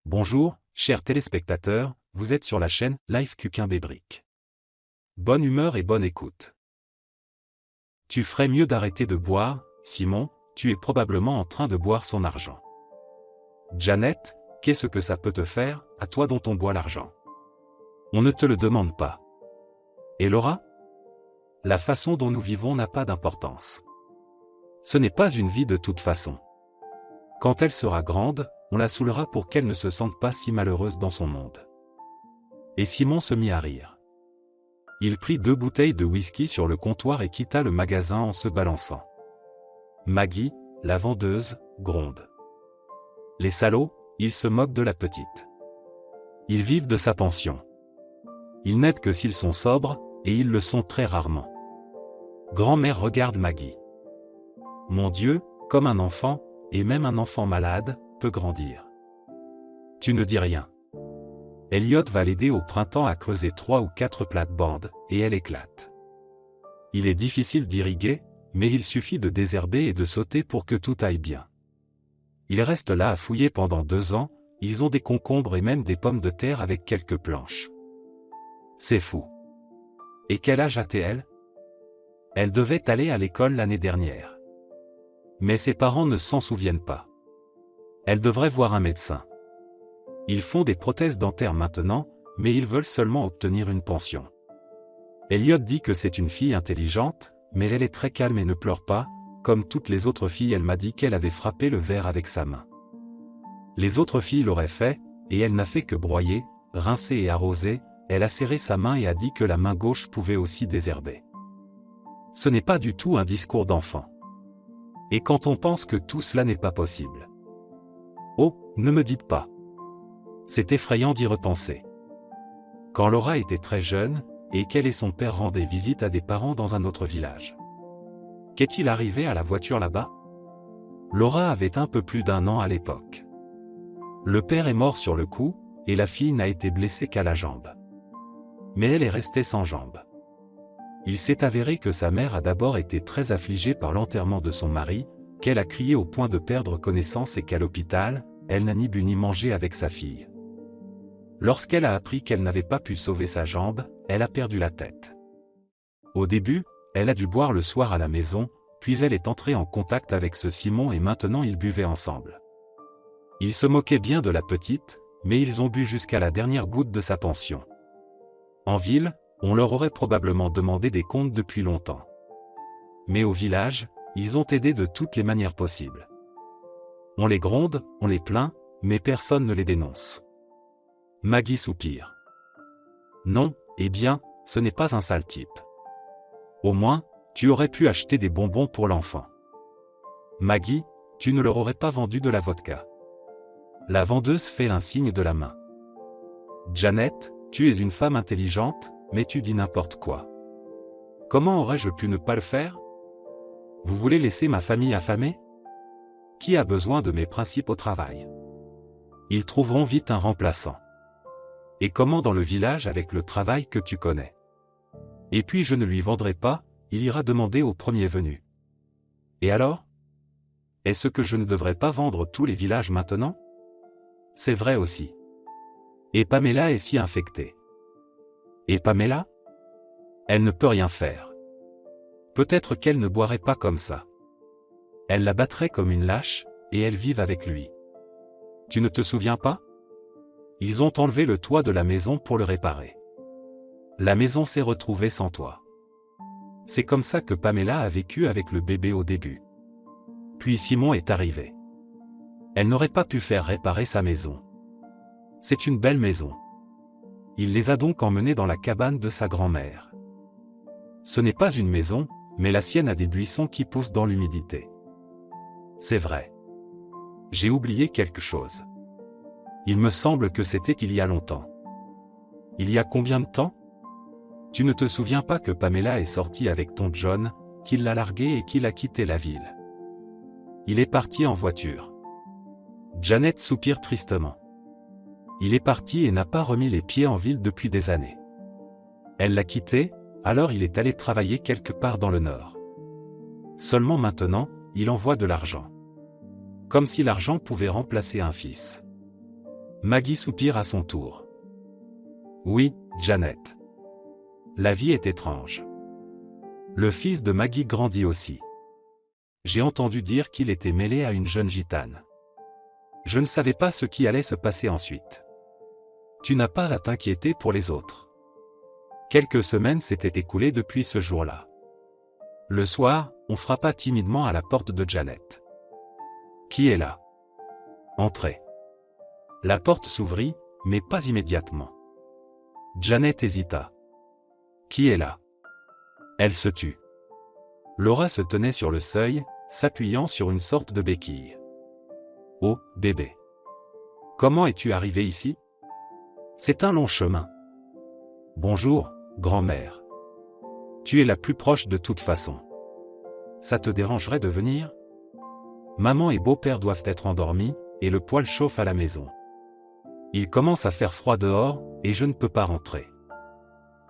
Bonjour, chers téléspectateurs, vous êtes sur la chaîne Live Cuquin-Bébric. Bonne humeur et bonne écoute. Tu ferais mieux d'arrêter de boire, Simon, tu es probablement en train de boire son argent. Janet, qu'est-ce que ça peut te faire, à toi dont on boit l'argent? On ne te le demande pas. Et Laura? La façon dont nous vivons n'a pas d'importance. Ce n'est pas une vie de toute façon. Quand elle sera grande, on la saoulera pour qu'elle ne se sente pas si malheureuse dans son monde. Et Simon se mit à rire. Il prit 2 bouteilles de whisky sur le comptoir et quitta le magasin en se balançant. Maggie, la vendeuse, gronde. Les salauds, ils se moquent de la petite. Ils vivent de sa pension. Ils n'aident que s'ils sont sobres, et ils le sont très rarement. Grand-mère regarde Maggie. Mon Dieu, comme un enfant, et même un enfant malade, peut grandir. Tu ne dis rien. Elliot va l'aider au printemps à creuser 3 ou 4 plates-bandes, et elle éclate. Il est difficile d'irriguer, mais il suffit de désherber et de sauter pour que tout aille bien. Ils restent là à fouiller pendant 2 ans, ils ont des concombres et même des pommes de terre avec quelques planches. C'est fou. Et quel âge a-t-elle? Elle devait aller à l'école l'année dernière. Mais ses parents ne s'en souviennent pas. Elle devrait voir un médecin. Ils font des prothèses dentaires maintenant, mais ils veulent seulement obtenir une pension. Elliot dit que c'est une fille intelligente, mais elle est très calme et ne pleure pas, comme toutes les autres filles. Elle m'a dit qu'elle avait frappé le verre avec sa main. Les autres filles l'auraient fait, et elle n'a fait que broyer, rincer et arroser. Elle a serré sa main et a dit que la main gauche pouvait aussi désherber. Ce n'est pas du tout un discours d'enfant. Et quand on pense que tout cela n'est pas possible. Oh, ne me dites pas. C'est effrayant d'y repenser. Quand Laura était très jeune, et qu'elle et son père rendaient visite à des parents dans un autre village. Qu'est-il arrivé à la voiture là-bas? Laura avait un peu plus d'1 an à l'époque. Le père est mort sur le coup, et la fille n'a été blessée qu'à la jambe. Mais elle est restée sans jambe. Il s'est avéré que sa mère a d'abord été très affligée par l'enterrement de son mari, qu'elle a crié au point de perdre connaissance et qu'à l'hôpital, elle n'a ni bu ni mangé avec sa fille. Lorsqu'elle a appris qu'elle n'avait pas pu sauver sa jambe, elle a perdu la tête. Au début, elle a dû boire le soir à la maison, puis elle est entrée en contact avec ce Simon et maintenant ils buvaient ensemble. Ils se moquaient bien de la petite, mais ils ont bu jusqu'à la dernière goutte de sa pension. En ville, on leur aurait probablement demandé des comptes depuis longtemps. Mais au village, ils ont aidé de toutes les manières possibles. On les gronde, on les plaint, mais personne ne les dénonce. Maggie soupire. Non, eh bien, ce n'est pas un sale type. Au moins, tu aurais pu acheter des bonbons pour l'enfant. Maggie, tu ne leur aurais pas vendu de la vodka. La vendeuse fait un signe de la main. Janet, tu es une femme intelligente, mais tu dis n'importe quoi. Comment aurais-je pu ne pas le faire? Vous voulez laisser ma famille affamée? Qui a besoin de mes principes au travail? Ils trouveront vite un remplaçant. Et comment dans le village avec le travail que tu connais? Et puis je ne lui vendrai pas, il ira demander au premier venu. Et alors? Est-ce que je ne devrais pas vendre tous les villages maintenant? C'est vrai aussi. Et Pamela est si infectée. Et Pamela? Elle ne peut rien faire. Peut-être qu'elle ne boirait pas comme ça. Elle la battrait comme une lâche, et elle vive avec lui. Tu ne te souviens pas? Ils ont enlevé le toit de la maison pour le réparer. La maison s'est retrouvée sans toit. C'est comme ça que Pamela a vécu avec le bébé au début. Puis Simon est arrivé. Elle n'aurait pas pu faire réparer sa maison. C'est une belle maison. Il les a donc emmenés dans la cabane de sa grand-mère. Ce n'est pas une maison, mais la sienne a des buissons qui poussent dans l'humidité. C'est vrai. J'ai oublié quelque chose. Il me semble que c'était il y a longtemps. Il y a combien de temps? Tu ne te souviens pas que Pamela est sortie avec ton John, qu'il l'a largué et qu'il a quitté la ville? Il est parti en voiture. Janet soupire tristement. Il est parti et n'a pas remis les pieds en ville depuis des années. Elle l'a quitté, alors il est allé travailler quelque part dans le nord. Seulement maintenant, il envoie de l'argent. Comme si l'argent pouvait remplacer un fils. Maggie soupire à son tour. Oui, Janet. La vie est étrange. Le fils de Maggie grandit aussi. J'ai entendu dire qu'il était mêlé à une jeune gitane. Je ne savais pas ce qui allait se passer ensuite. Tu n'as pas à t'inquiéter pour les autres. Quelques semaines s'étaient écoulées depuis ce jour-là. Le soir, on frappa timidement à la porte de Janet. Qui est là? Entrez. La porte s'ouvrit, mais pas immédiatement. Janet hésita. Qui est là? Elle se tut. Laura se tenait sur le seuil, s'appuyant sur une sorte de béquille. Oh, bébé. Comment es-tu arrivé ici? C'est un long chemin. Bonjour, grand-mère. Tu es la plus proche de toute façon. Ça te dérangerait de venir? Maman et beau-père doivent être endormis, et le poêle chauffe à la maison. Il commence à faire froid dehors, et je ne peux pas rentrer.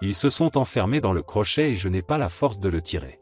Ils se sont enfermés dans le crochet et je n'ai pas la force de le tirer.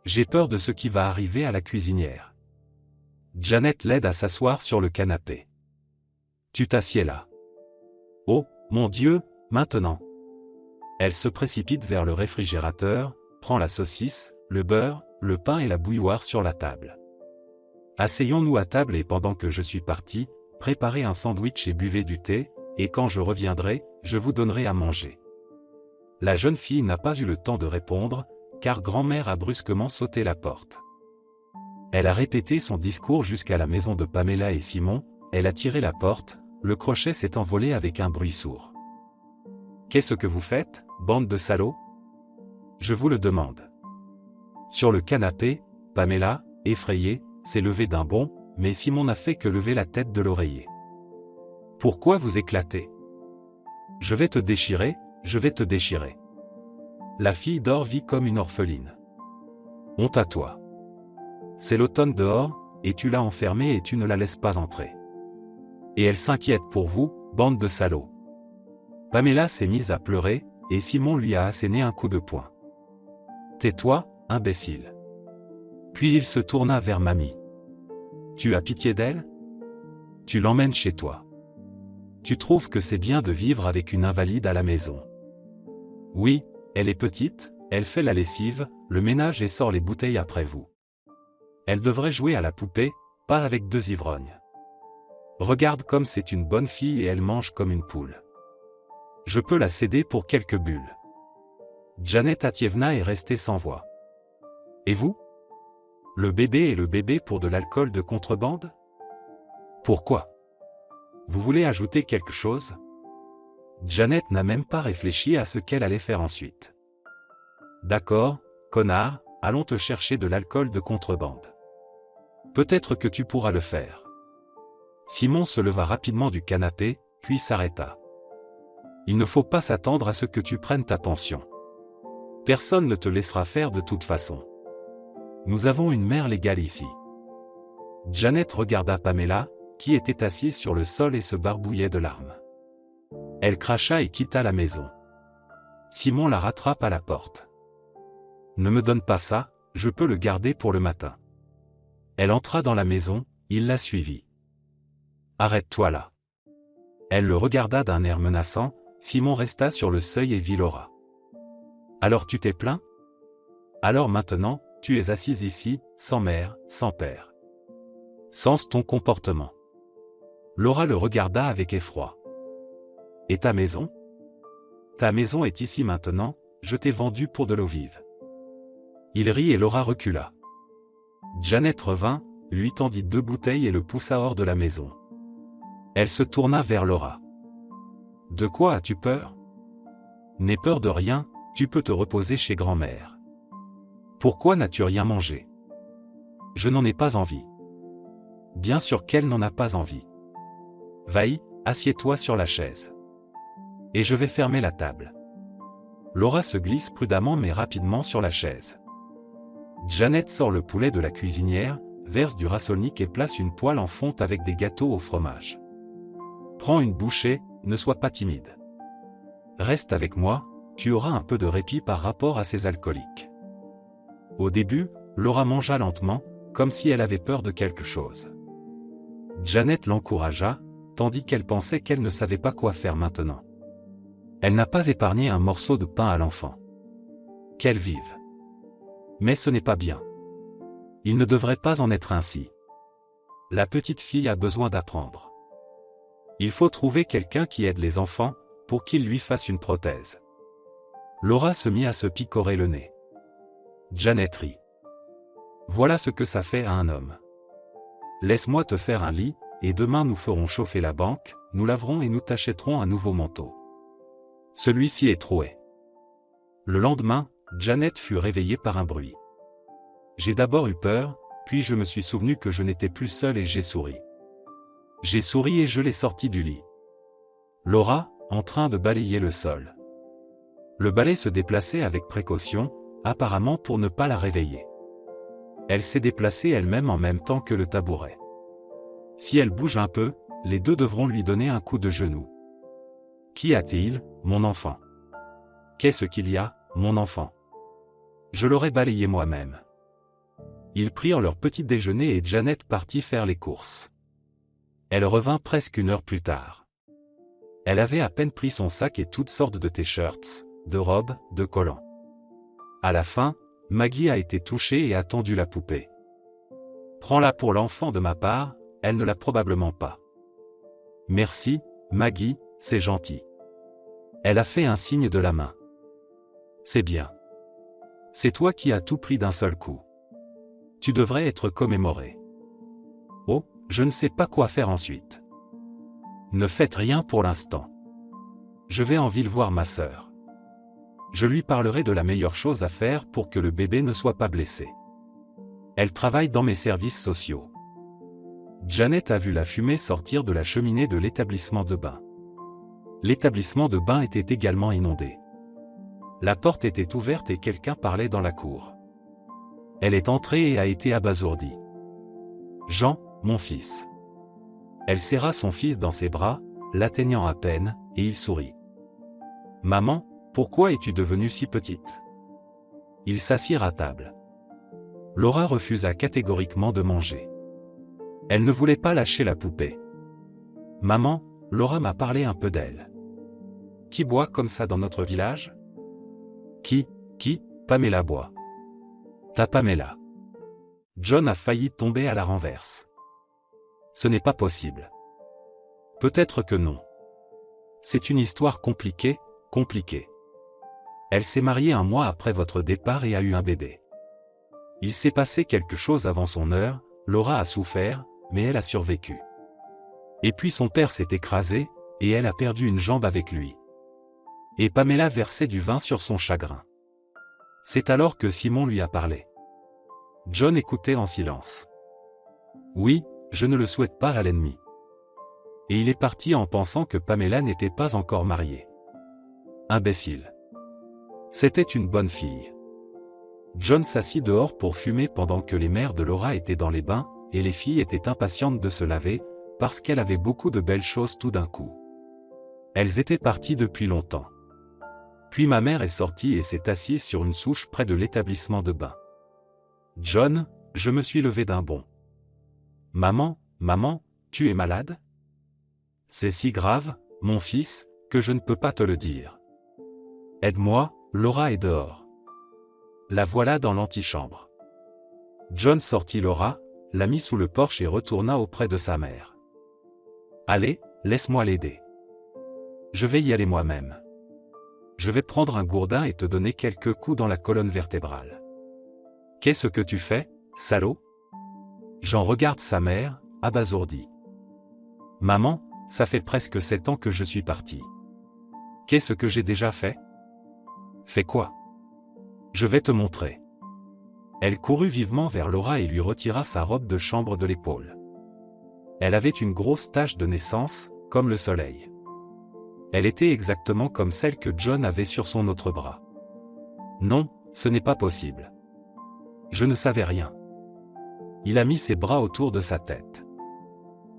J'ai peur de ce qui va arriver à la cuisinière. Janet l'aide à s'asseoir sur le canapé. Tu t'assieds là. Oh, mon Dieu, maintenant. Elle se précipite vers le réfrigérateur, prend la saucisse, le beurre, le pain et la bouilloire sur la table. Asseyons-nous à table et pendant que je suis parti, préparez un sandwich et buvez du thé, et quand je reviendrai, je vous donnerai à manger. La jeune fille n'a pas eu le temps de répondre, car grand-mère a brusquement sauté la porte. Elle a répété son discours jusqu'à la maison de Pamela et Simon, elle a tiré la porte, le crochet s'est envolé avec un bruit sourd. Qu'est-ce que vous faites, bande de salauds? Je vous le demande. Sur le canapé, Pamela, effrayée, s'est levée d'un bond, mais Simon n'a fait que lever la tête de l'oreiller. Pourquoi vous éclatez? Je vais te déchirer, je vais te déchirer. La fille d'or vit comme une orpheline. Honte à toi. C'est l'automne dehors, et tu l'as enfermée et tu ne la laisses pas entrer. Et elle s'inquiète pour vous, bande de salauds. Pamela s'est mise à pleurer, et Simon lui a asséné un coup de poing. Tais-toi, imbécile. Puis il se tourna vers Mamie. Tu as pitié d'elle? Tu l'emmènes chez toi. Tu trouves que c'est bien de vivre avec une invalide à la maison? Oui, elle est petite, elle fait la lessive, le ménage et sort les bouteilles après vous. Elle devrait jouer à la poupée, pas avec deux ivrognes. Regarde comme c'est une bonne fille et elle mange comme une poule. Je peux la céder pour quelques bulles. Janet Atievna est restée sans voix. Et vous? Le bébé et le bébé pour de l'alcool de contrebande? Pourquoi? Vous voulez ajouter quelque chose? Janet n'a même pas réfléchi à ce qu'elle allait faire ensuite. D'accord, connard, allons te chercher de l'alcool de contrebande. Peut-être que tu pourras le faire. Simon se leva rapidement du canapé, puis s'arrêta. Il ne faut pas s'attendre à ce que tu prennes ta pension. Personne ne te laissera faire de toute façon. Nous avons une mère légale ici. Janet regarda Pamela, qui était assise sur le sol et se barbouillait de larmes. Elle cracha et quitta la maison. Simon la rattrape à la porte. Ne me donne pas ça, je peux le garder pour le matin. Elle entra dans la maison, il la suivit. Arrête-toi là. Elle le regarda d'un air menaçant, Simon resta sur le seuil et vit Laura. Alors tu t'es plaint? Alors maintenant, tu es assise ici, sans mère, sans père. Sens ton comportement. Laura le regarda avec effroi. Et ta maison? Ta maison est ici maintenant, je t'ai vendue pour de l'eau vive. Il rit et Laura recula. Janet revint, lui tendit 2 bouteilles et le poussa hors de la maison. Elle se tourna vers Laura. De quoi as-tu peur? N'aie peur de rien, tu peux te reposer chez grand-mère. Pourquoi n'as-tu rien mangé? Je n'en ai pas envie. Bien sûr qu'elle n'en a pas envie. Vaï, assieds-toi sur la chaise. Et je vais fermer la table. Laura se glisse prudemment mais rapidement sur la chaise. Janet sort le poulet de la cuisinière, verse du rasolnik et place une poêle en fonte avec des gâteaux au fromage. Prends une bouchée, ne sois pas timide. Reste avec moi, tu auras un peu de répit par rapport à ces alcooliques. Au début, Laura mangea lentement, comme si elle avait peur de quelque chose. Janet l'encouragea, tandis qu'elle pensait qu'elle ne savait pas quoi faire maintenant. Elle n'a pas épargné un morceau de pain à l'enfant. Qu'elle vive. Mais ce n'est pas bien. Il ne devrait pas en être ainsi. La petite fille a besoin d'apprendre. Il faut trouver quelqu'un qui aide les enfants, pour qu'il lui fasse une prothèse. Laura se mit à se picorer le nez. Janet rit. Voilà ce que ça fait à un homme. Laisse-moi te faire un lit, et demain nous ferons chauffer la banque, nous laverons et nous t'achèterons un nouveau manteau. Celui-ci est troué. Le lendemain, Janet fut réveillée par un bruit. J'ai d'abord eu peur, puis je me suis souvenu que je n'étais plus seule et j'ai souri. J'ai souri et je l'ai sortie du lit. Laura, en train de balayer le sol. Le balai se déplaçait avec précaution, apparemment pour ne pas la réveiller. Elle s'est déplacée elle-même en même temps que le tabouret. Si elle bouge un peu, les deux devront lui donner un coup de genou. Qu'y a-t-il, mon enfant? Qu'est-ce qu'il y a, mon enfant? Je l'aurais balayé moi-même. Ils prirent leur petit déjeuner et Janet partit faire les courses. Elle revint presque une heure plus tard. Elle avait à peine pris son sac et toutes sortes de t-shirts, de robes, de collants. À la fin, Maggie a été touchée et a tendu la poupée. Prends-la pour l'enfant de ma part, elle ne l'a probablement pas. Merci, Maggie, c'est gentil. Elle a fait un signe de la main. C'est bien. C'est toi qui as tout pris d'un seul coup. Tu devrais être commémoré. Oh, je ne sais pas quoi faire ensuite. Ne faites rien pour l'instant. Je vais en ville voir ma sœur. Je lui parlerai de la meilleure chose à faire pour que le bébé ne soit pas blessé. Elle travaille dans mes services sociaux. Janet a vu la fumée sortir de la cheminée de l'établissement de bain. L'établissement de bain était également inondé. La porte était ouverte et quelqu'un parlait dans la cour. Elle est entrée et a été abasourdie. Jean, mon fils. Elle serra son fils dans ses bras, l'atteignant à peine, et il sourit. Maman, pourquoi es-tu devenue si petite? Ils s'assirent à table. Laura refusa catégoriquement de manger. Elle ne voulait pas lâcher la poupée. Maman, Laura m'a parlé un peu d'elle. Qui boit comme ça dans notre village? Qui, Pamela boit. Ta Pamela. John a failli tomber à la renverse. Ce n'est pas possible. Peut-être que non. C'est une histoire compliquée. Elle s'est mariée un mois après votre départ et a eu un bébé. Il s'est passé quelque chose avant son heure, Laura a souffert, mais elle a survécu. Et puis son père s'est écrasé, et elle a perdu une jambe avec lui. Et Pamela versait du vin sur son chagrin. C'est alors que Simon lui a parlé. John écoutait en silence. Oui, je ne le souhaite pas à l'ennemi. Et il est parti en pensant que Pamela n'était pas encore mariée. Imbécile. C'était une bonne fille. John s'assit dehors pour fumer pendant que les mères de Laura étaient dans les bains, et les filles étaient impatientes de se laver, parce qu'elle avait beaucoup de belles choses tout d'un coup. Elles étaient parties depuis longtemps. Puis ma mère est sortie et s'est assise sur une souche près de l'établissement de bain. John, je me suis levé d'un bond. Maman, tu es malade? C'est si grave, mon fils, que je ne peux pas te le dire. Aide-moi, Laura est dehors. La voilà dans l'antichambre. John sortit Laura, la mit sous le porche et retourna auprès de sa mère. Allez, laisse-moi l'aider. Je vais y aller moi-même. Je vais prendre un gourdin et te donner quelques coups dans la colonne vertébrale. Qu'est-ce que tu fais, salaud? Jean regarde sa mère, abasourdi. Maman, ça fait presque 7 ans que je suis parti. Qu'est-ce que j'ai déjà fait? Fais quoi? Je vais te montrer. Elle courut vivement vers Laura et lui retira sa robe de chambre de l'épaule. Elle avait une grosse tache de naissance, comme le soleil. Elle était exactement comme celle que John avait sur son autre bras. Non, ce n'est pas possible. Je ne savais rien. Il a mis ses bras autour de sa tête.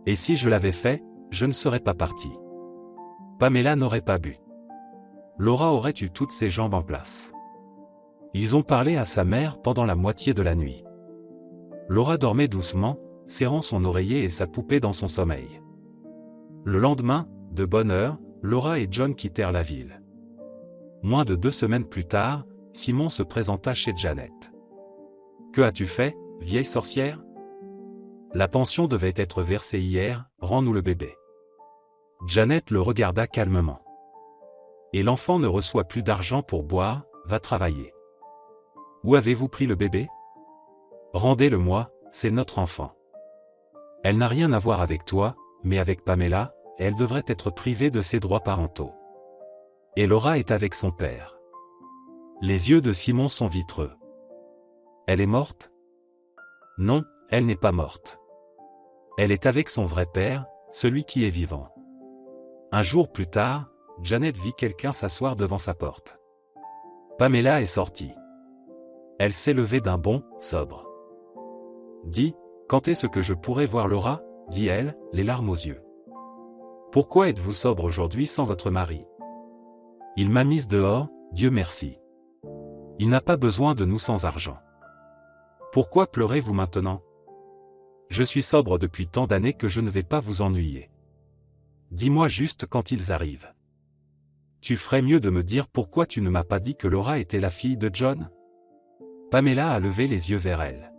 Et si je l'avais fait, je ne serais pas parti. Pamela n'aurait pas bu. Laura aurait eu toutes ses jambes en place. Ils ont parlé à sa mère pendant la moitié de la nuit. Laura dormait doucement, serrant son oreiller et sa poupée dans son sommeil. Le lendemain, de bonne heure, Laura et John quittèrent la ville. Moins de 2 semaines plus tard, Simon se présenta chez Janet. « Que as-tu fait, vieille sorcière ? La pension devait être versée hier, rends-nous le bébé. » Janet le regarda calmement. « Et l'enfant ne reçoit plus d'argent pour boire, va travailler. »« Où avez-vous pris le bébé ? Rendez-le-moi, c'est notre enfant. Elle n'a rien à voir avec toi, mais avec Pamela, elle devrait être privée de ses droits parentaux. Et Laura est avec son père. » Les yeux de Simon sont vitreux. « Elle est morte ? » ?»« Non, elle n'est pas morte. Elle est avec son vrai père, celui qui est vivant. » Un jour plus tard, Janet vit quelqu'un s'asseoir devant sa porte. Pamela est sortie. Elle s'est levée d'un bond, sobre. « Dis, quand est-ce que je pourrai voir Laura ?» dit-elle, les larmes aux yeux. « Pourquoi êtes-vous sobre aujourd'hui sans votre mari ? » Il m'a mise dehors, Dieu merci. Il n'a pas besoin de nous sans argent. Pourquoi pleurez-vous maintenant ? Je suis sobre depuis tant d'années que je ne vais pas vous ennuyer. Dis-moi juste quand ils arrivent. Tu ferais mieux de me dire pourquoi tu ne m'as pas dit que Laura était la fille de John ? Pamela a levé les yeux vers elle.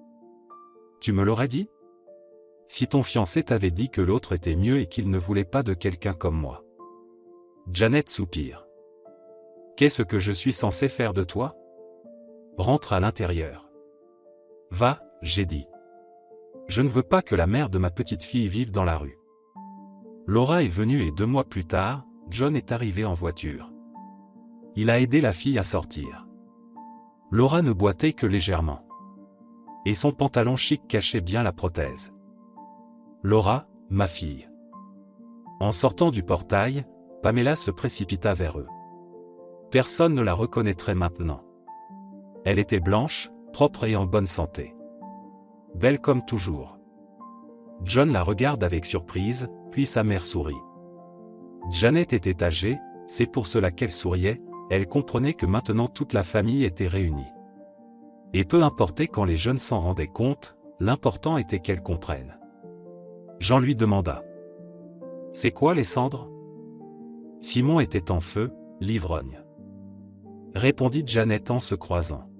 Tu me l'aurais dit ? Si ton fiancé t'avait dit que l'autre était mieux et qu'il ne voulait pas de quelqu'un comme moi. Janet soupire. Qu'est-ce que je suis censé faire de toi ? Rentre à l'intérieur. Va, j'ai dit. Je ne veux pas que la mère de ma petite fille vive dans la rue. Laura est venue et 2 mois plus tard, John est arrivé en voiture. Il a aidé la fille à sortir. Laura ne boitait que légèrement. Et son pantalon chic cachait bien la prothèse. Laura, ma fille. En sortant du portail, Pamela se précipita vers eux. Personne ne la reconnaîtrait maintenant. Elle était blanche, propre et en bonne santé. Belle comme toujours. John la regarde avec surprise, puis sa mère sourit. Janet était âgée, c'est pour cela qu'elle souriait, elle comprenait que maintenant toute la famille était réunie. Et peu importait quand les jeunes s'en rendaient compte, l'important était qu'elle comprenne. Jean lui demanda. « C'est quoi les cendres ?» Simon était en feu, l'ivrogne. Répondit Janet en se croisant.